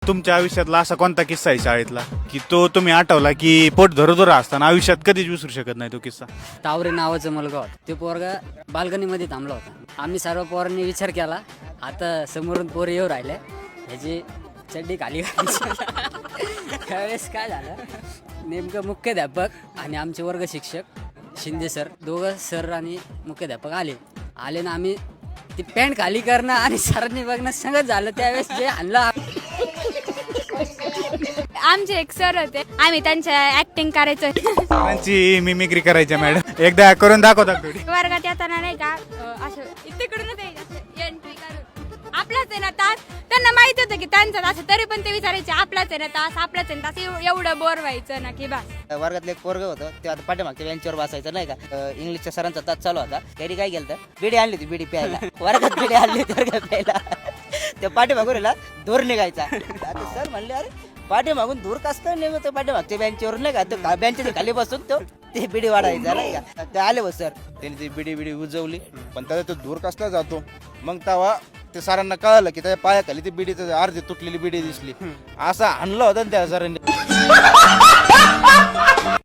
तुमच्या आयुष्यातला असा कोणता किस्सा आहे शाळेतला की तो तुम्ही आठवला की पोट धरू असताना आयुष्यात कधीच विसरू शकत नाही तो किस्सा? तावरे नावाचा मुलगा होता. तो पोरगा बाल्कनीमध्ये थांबला होता. आम्ही सर्व पोरांनी विचार केला, आता समोरून पोर येऊ राहिले, ह्याची चड्डी खाली घालायची. त्यावेळेस काय झालं, नेमकं मुख्याध्यापक आणि आमचे वर्ग शिक्षक शिंदे सर, दोघं सर आणि मुख्याध्यापक आले ना, आम्ही ती पॅन्ट खाली करणं आणि सरांनी बघणं सगळं झालं. त्यावेळेस जे आणलं, आमचे एक सर होते, आम्ही त्यांच्या ऍक्टिंग करायचो. त्यांची मिमिक्री करायची मॅडम, एकदा करून दाखवता थोडी. वर्गात येताना नाही का असं तिकडूनच एंट्री करून आपलाच आहे ना तास, त्यांना माहित होतं की त्यांचा तास, तरी पण ते विचारायचे आपलाच आहे ना तास, आपलाच आहे ना तास. एवढं बोर व्हायचं ना की बस. वर्गातले एक पोरग होतं, ते आता पाठीमागच्या बेंचवर बसायचं नाही का. इंग्लिशच्या सरांचा तास चालू होता. त्यांनी काय केलं, बिडी आणली होती, बिडी प्यायला. वर्गात बिडी आणली होती वर्गात प्यायला. त्या पाठीमागून धूर निघायचा. आता सर म्हणले, अरे पाठीमागून धूर कसं निघतो पाठीमागच्या बेंचवर नाही का. तो बेंचच्या खाली बसून ते बिडी वाढायचा नाही का. ते आले सर, त्यांनी ती बिडी उजवली, पण त्याचा तो धूर कसला जातो. मग तेव्हा ते सरांना कळलं की त्याच्या पायाखाली ती बिडी अर्धी तुटलेली बिडी दिसली. असा आणलं होता त्या सरांनी.